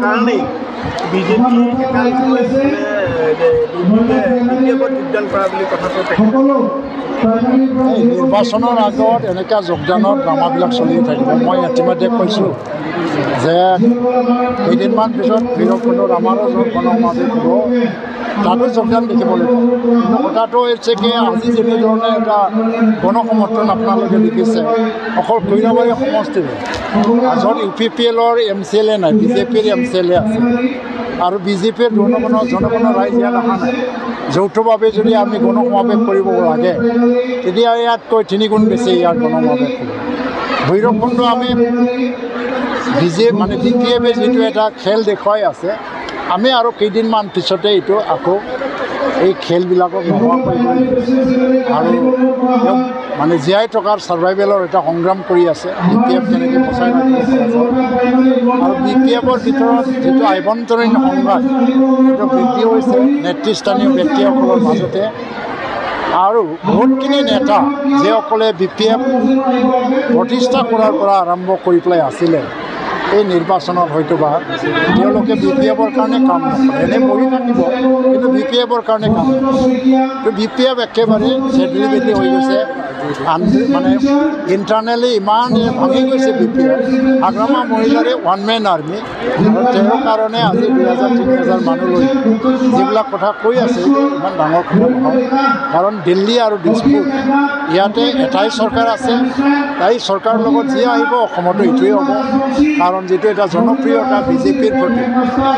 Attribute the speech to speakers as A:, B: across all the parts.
A: কাৰণেই বিজেপি যোগদান কৰা বুলি কথাটো
B: নিৰ্বাচনৰ আগত এনেকুৱা যোগদানৰ ড্ৰামাবিলাক চলি থাকিব। মই ইতিমধ্যে কৈছোঁ যে কেইদিনমান পিছত ভৈৰৱকুণ্ডত আমাৰো গণসমাৱেশ হ'ব, তাতো যোগদান দেখিব লাগিব। কিন্তু কথাটো হৈছে কি, আজি যেনেধৰণে এটা গণসমৰ্থন আপোনালোকে দেখিছে অকল কইৰাবাৰী সমষ্টিৰে, য'ত UPPLৰ MCLA নাই, বিজেপিৰ MCLA আছে আৰু বিজেপিৰ জনগণৰ ৰাইজ ইয়াত অহা নাই। যৌথভাৱে যদি আমি গণসমাৱেশ কৰিব লাগে তেতিয়া ইয়াতকৈ 3 গুণ বেছি ইয়াত গণসমাৱেশ হ'ব। ভৈৰৱকুণ্ড আমি BPFে যিটো এটা খেল দেখুৱাই আছে, আমি আৰু কেইদিনমান পিছতে এইটো আকৌ এই খেলবিলাকক নোহোৱা কৰিব আৰু জীয়াই থকাৰ ছাৰ্ভাইভেলৰ এটা সংগ্ৰাম কৰি আছে। BPF কেনেকৈ বচাই ৰাখিব পৰা যায় আৰু BPFৰ ভিতৰত যিটো আভ্যন্তৰীণ সংঘাত সেইটো বৃদ্ধি হৈছে নেতৃস্থানীয় ব্যক্তিসকলৰ মাজতে। আৰু বহুতখিনি নেতা যিসকলে BPF প্ৰতিষ্ঠা কৰাৰ পৰা আৰম্ভ কৰি পেলাই আছিলে, এই নিৰ্বাচনত হয়তোবা তেওঁলোকে BPFৰ কাৰণে কাম নকৰে, এনেই বহি থাকিব কিন্তু BPFৰ কাৰণে কাম নকৰে। তো BPF একেবাৰে চেডলি বেডলি হৈ গৈছে, ইণ্টাৰনেলি ইমান ভাঙি গৈছে BPF। হাগ্ৰামা মহিলাৰে ওৱান মেন আৰ্মি আৰু তেওঁৰ কাৰণে আজি 2000-3000 মানুহ লৈ যিবিলাক কথা কৈ আছে ইমান ডাঙৰ কথা নহয়। কাৰণ দিল্লী আৰু দিছপুৰ ইয়াতে এটাই চৰকাৰ আছে, তাই চৰকাৰৰ লগত যি আহিব অসমতো এইটোৱেই হ'ব। কাৰণ যিটো এটা জনপ্ৰিয়তা বিজেপিৰ প্ৰতি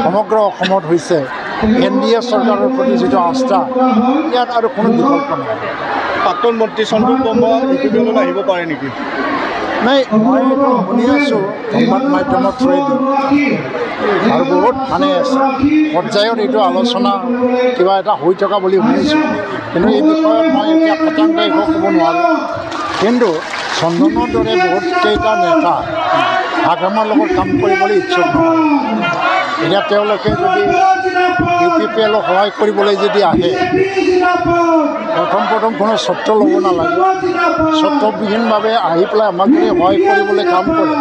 B: সমগ্ৰ অসমত হৈছে, NDA চৰকাৰৰ প্ৰতি যিটো আস্থা, ইয়াত আৰু কোনো বিকল্প নাই।
A: প্ৰাক্তন মন্ত্ৰী সন্তোষ ব্ৰহ্ম এইটো দলত আহিব পাৰে নেকি?
B: নাই, মই এইটো শুনি আছোঁ সংবাদ মাধ্যমৰ থ্ৰুৱেদি আৰু বহুত পৰ্যায়ত এইটো আলোচনা কিবা এটা হৈ থকা বুলি শুনিছোঁ। কিন্তু এই বিষয়ত মই এতিয়া শতাংশ একো ক'ব নোৱাৰোঁ। কিন্তু চন্দনৰ দৰে বহুতকেইটা নেতা হাগ্ৰামাৰ লগত কাম কৰিবলৈ ইচ্ছুক নহয়। এতিয়া তেওঁলোকে যদি UPPLক সহায় কৰিবলৈ যদি আহে, প্ৰথম কোনো চৰ্ত ল'ব নালাগে। চৰ্তবিহীনভাৱে আহি পেলাই আমাক যদি সহায় কৰিবলৈ কাম কৰে,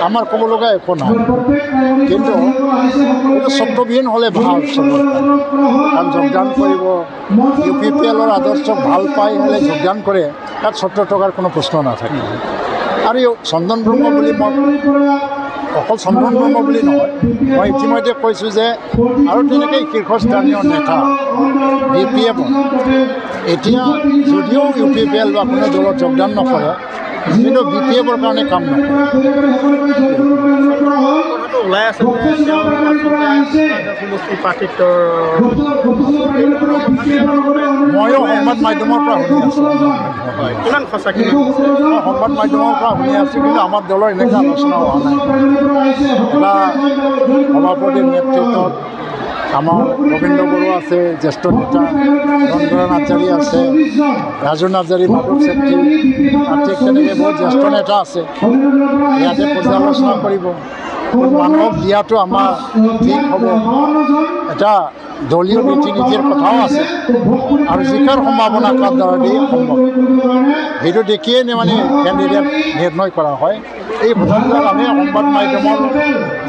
B: আমাৰ ক'ব লগা একো নাই। কিন্তু এইটো চৰ্তবিহীন হ'লে ভাল চবে, কাৰণ যোগদান কৰিব UPPLৰ আদৰ্শক ভাল পাই হ'লে যোগদান কৰে, তাত চৰ্ত থকাৰ কোনো প্ৰশ্ন নাথাকে। আৰু চন্দন ব্ৰহ্ম বুলি মই অকল চন্দন ব্ৰহ্ম বুলি নহয়, মই ইতিমধ্যে কৈছোঁ যে আৰু তেনেকৈ শীৰ্ষস্থানীয় নেতা BPF এতিয়া যদিও UPPL বা কোনো দলত যোগদান নকৰে, কিন্তু BPFৰ কাৰণে কাম নকৰে।
A: ওলাই আছে
B: ময়ো সংবাদ মাধ্যমৰ পৰা শুনি আছোঁ।
A: কিমান সঁচা
B: সংবাদ মাধ্যমৰ পৰা শুনি আছোঁ, কিন্তু আমাৰ দলৰ এনেকৈ আলোচনা হোৱা নাই। এটা সভাপতিৰ নেতৃত্বত আমাৰ গোবিন্দ বড়ো আছে, জ্যেষ্ঠ নেতা ৰঞ্জন নাৰ্জাৰী আছে, ৰাজু নাৰ্জাৰী, মাধৱ চেত্ৰী, ঠিক তেনেকৈ বহুত জ্যেষ্ঠ নেতা আছে। ইয়াতে পৰ্যালোচনা কৰিব। মানুহক দিয়াটো আমাৰ ঠিক হ'ব। এটা দলীয় নীতি নীতিৰ কথাও আছে আৰু জিকাৰ সম্ভাৱনা কাৰ দ্বাৰা দি সম্ভৱ, সেইটো দেখিয়ে কেণ্ডিডেট নিৰ্ণয় কৰা হয়। এই কথাবিলাক আমি সংবাদ মাধ্যমৰ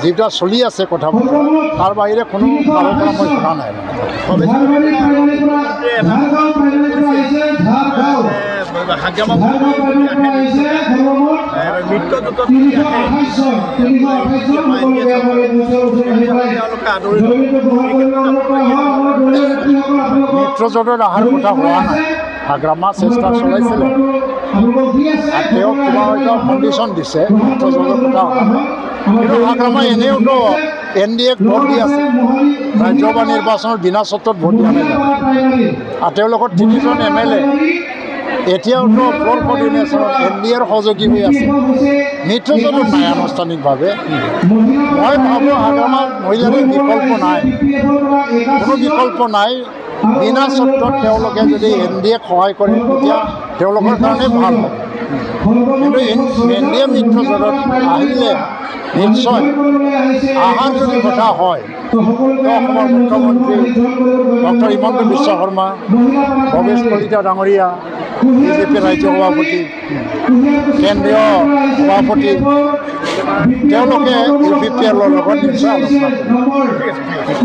B: যিবিলাক চলি আছে কথা বতৰা, তাৰ বাহিৰে কোনো কাৰোৰ পৰা মই শুনা নাই। মিত্ৰজোঁটত অহাৰ কথা হোৱা নাই। হাগ্ৰামা চেষ্টা চলাইছিলে আৰু তেওঁক কিবা হয়তো কণ্ডিশ্যন দিছে, মিত্ৰজোঁটৰ কথা হোৱা নাই। কিন্তু হাগ্ৰামা এনেওতো NDAক ভোট দি আছে, ৰাজ্যসভা নিৰ্বাচনত বিনা চৰ্তত ভোট দিয়া নাই। আৰু তেওঁলোকৰ 3জন MLA এতিয়াওতো ফ্ল'ৰ কোঅৰ্ডিনেশ্যনত NDAৰ সহযোগী হৈ আছে, মিত্ৰজোঁটত নাই আনুষ্ঠানিকভাৱে। মই ভাবোঁ হাগ্ৰামাৰ মহিলাৰ বিকল্প নাই, কোনো বিকল্প নাই। বিনা চৰ্তত তেওঁলোকে যদি NDAক সহায় কৰে তেতিয়া তেওঁলোকৰ কাৰণে ভাল হ'ব। কিন্তু NDA মিত্ৰজোঁটত আহিলে নিশ্চয় আহাৰ যদি কথা হয়, অসমৰ মুখ্যমন্ত্ৰী ডক্টৰ হিমন্ত বিশ্ব শৰ্মা, ভৱেশ কলিতা ডাঙৰীয়া, বিজেপি ৰাজ্যিক সভাপতি কেন্দ্ৰীয় সভাপতি তেওঁলোকে UPPL লগত নিশ্চয় আলোচনা কৰিব।